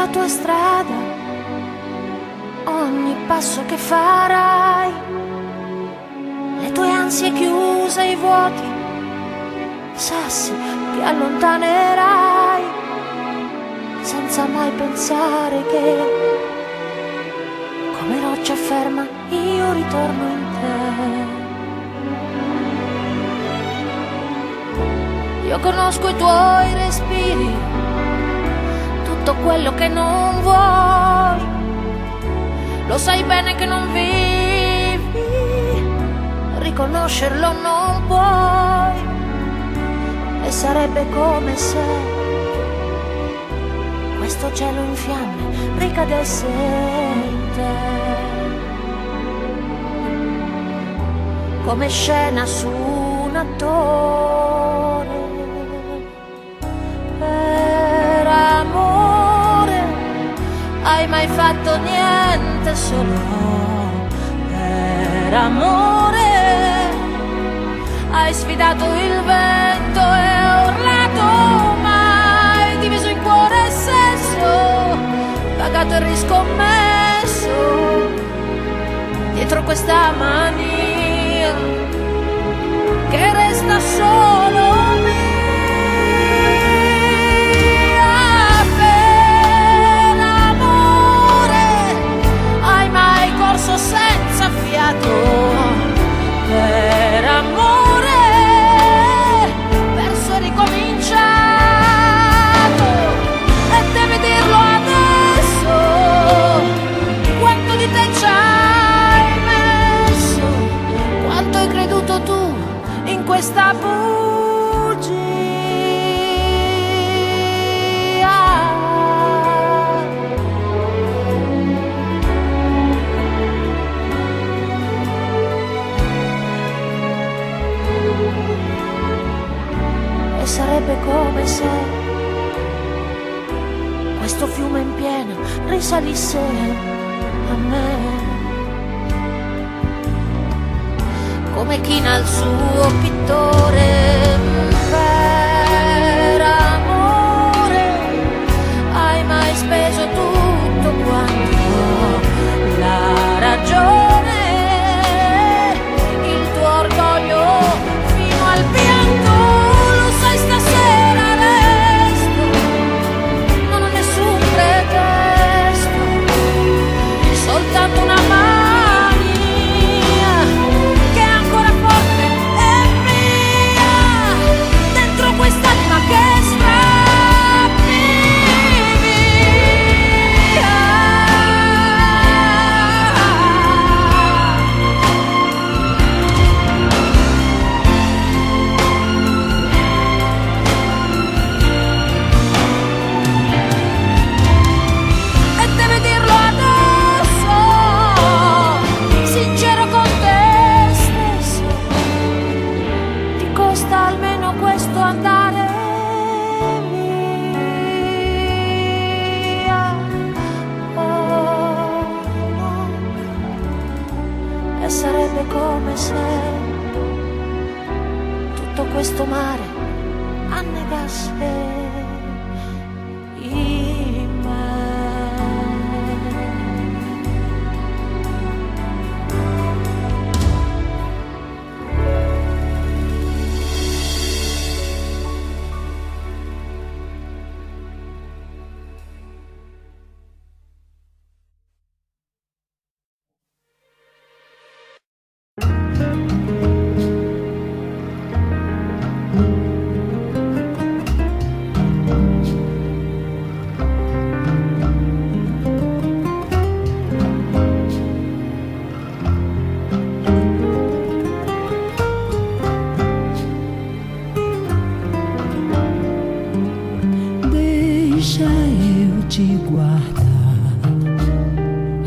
la tua strada, ogni passo che farai, le tue ansie chiuse, i vuoti, sassi che allontanerai, senza mai pensare che, come roccia ferma, io ritorno in te. Io conosco i tuoi respiri, tutto quello che non vuoi, lo sai bene che non vivi, riconoscerlo non puoi, e sarebbe come se questo cielo in fiamme ricadesse in te, come scena su un attore. Per amore hai mai fatto niente solo per amore? Hai sfidato il vento e urlato, ma hai diviso in cuore e sesso, pagato e riscommesso dietro questa mania che resta solo mia. Per amore hai mai corso senza fiato? Per amore perso e ricominciato, e devi dirlo adesso, quanto di te ci hai messo, quanto hai creduto tu in questa bugia. E sarebbe come se questo fiume in piena risalisse a me, come china il suo pittore. Per amore hai mai speso tutto quanto la ragione, il tuo orgoglio fino al pianto, lo sai stasera resto, non ho nessun pretesto, soltanto una mania che è ancora forte e mia, dentro quest'anima che strappi via. E devi dirlo adesso, sincero con te stesso, ti costa almeno questo andare via. Oh, no. E sarebbe come se tutto questo mare annegasse in me. Deixa eu te guardar,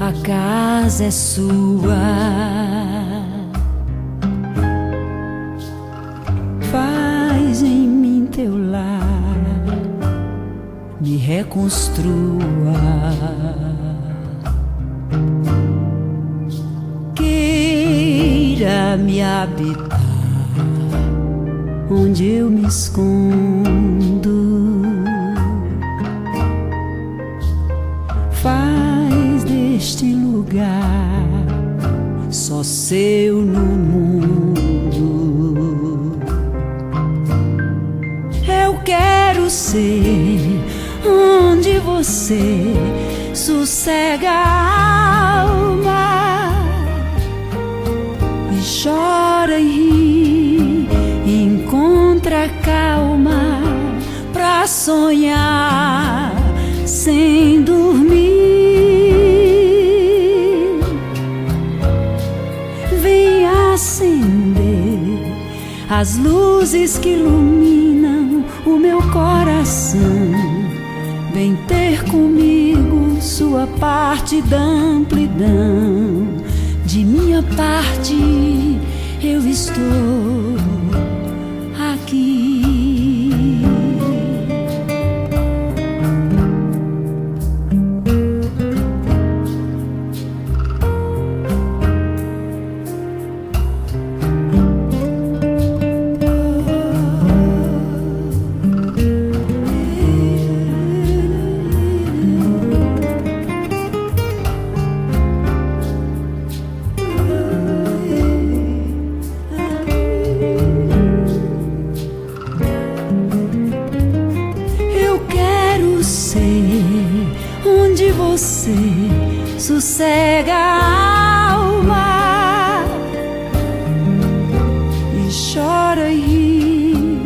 a casa é sua. Faz em mim teu lar, me reconstrua. Queira me habitar onde eu me escondo. lugar só seu no mundo. Eu quero ser onde você sossega a alma e chora e ri, e encontra calma pra sonhar sem dormir. Vem acender as luzes que iluminam o meu coração. Vem ter comigo sua parte da amplidão. De minha parte eu estou aqui. Onde você sossega a alma e chora e ri,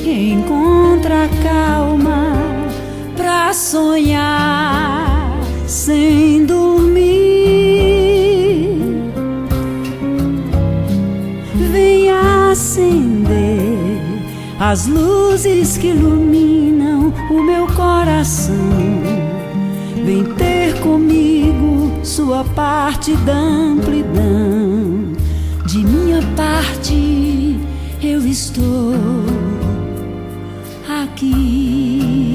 e encontra calma pra sonhar sem dormir. Vem acender as luzes que iluminam o meu coração. Vem ter comigo sua parte da amplidão. De minha parte eu estou aqui.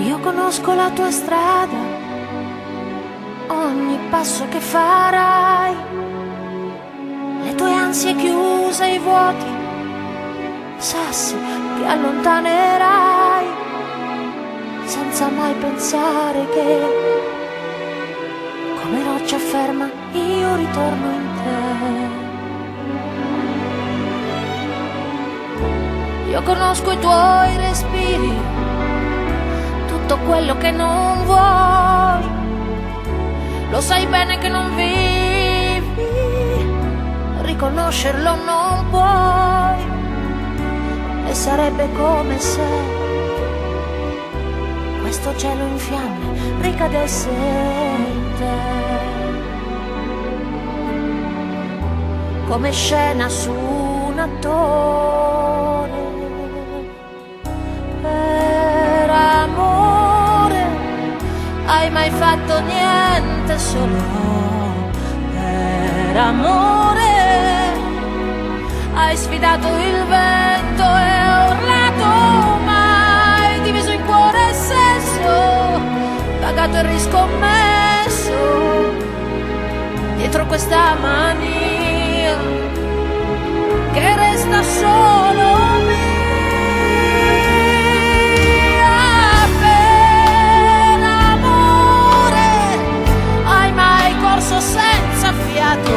Io conosco la tua strada, ogni passo che farai, le tue ansie chiuse, i vuoti, sassi che allontanerai, senza mai pensare che, come roccia ferma, io ritorno in te. Io conosco i tuoi respiri, tutto quello che non vuoi, lo sai bene che non vivi, riconoscerlo non puoi, e sarebbe come se questo cielo in fiamme ricadesse in te, come scena su un attore. Per amore hai mai fatto niente solo per amore? Hai sfidato il vento e urlato, ma hai diviso in cuore e sesso, pagato e riscommesso dietro questa mania che resta solo mia. Senza fiato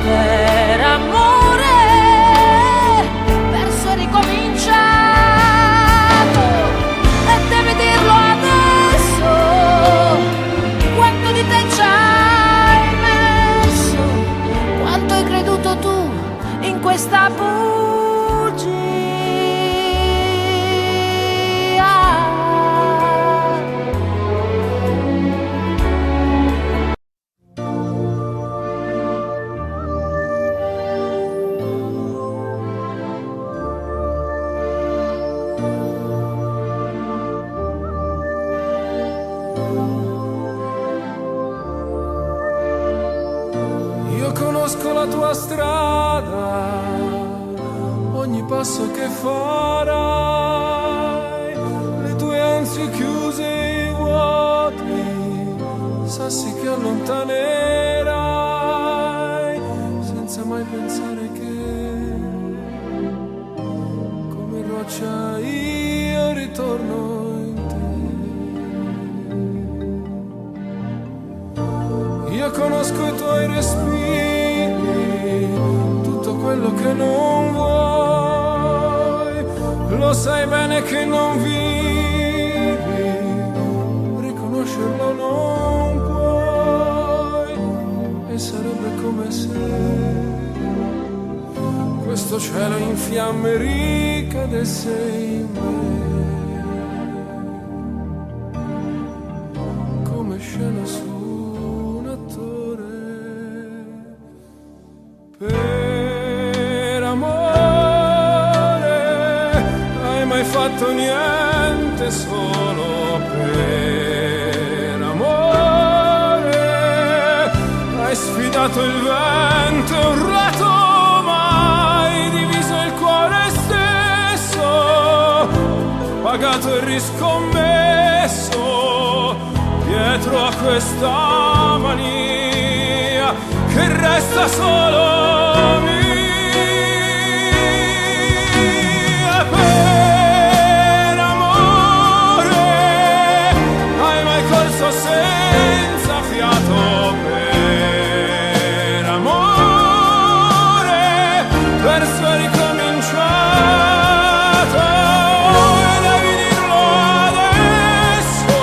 per amore, perso e ricominciato, e devi dirlo adesso, quanto di te ci hai messo, quanto hai creduto tu in questa bugia. conosco la tua strada, ogni passo che farai, le tue ansie chiuse e vuoti, sassi che allontanerai, senza mai pensare che come roccia io ritorno in te. Io conosco i tuoi respiri, tutto quello che non vuoi, lo sai bene che non vivi, riconoscerlo non puoi, e sarebbe come se questo cielo in fiamme ricadesse in me, come scena su un attore. Per amore hai mai fatto niente solo per amore? Hai sfidato il vento e urlato, mai diviso il cuore stesso, pagato e riscommesso dietro a questa mania che resta solo mia. Per amore hai mai corso senza fiato? Per amore verso è ricominciato, e devi dirlo adesso,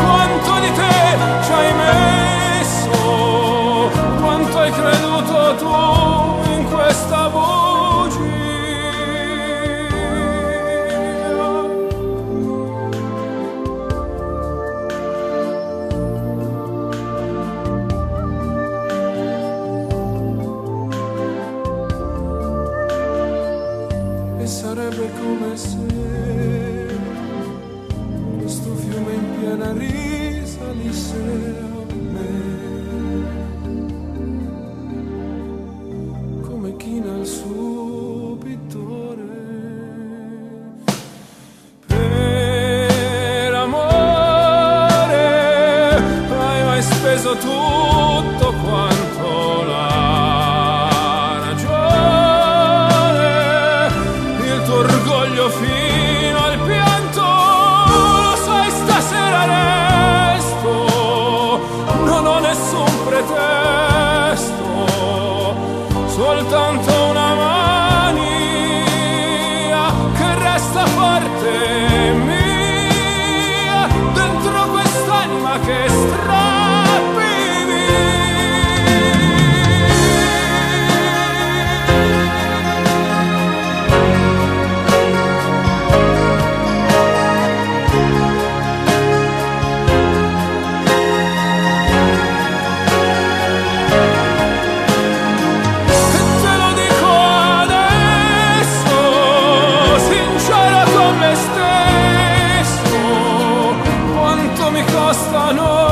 quanto di te ci hai messo, quanto hai creduto tu in questa bugia. E sarebbe come se questo fiume in piena risalisse a me, come china il suo pittore. Per amore hai mai speso tutto quanto la ragione, il tuo orgoglio fino al pianto, lo sai stasera resto, non ho nessun pretesto, soltanto una mania che resta parte mia, dentro quest'anima che strappi no.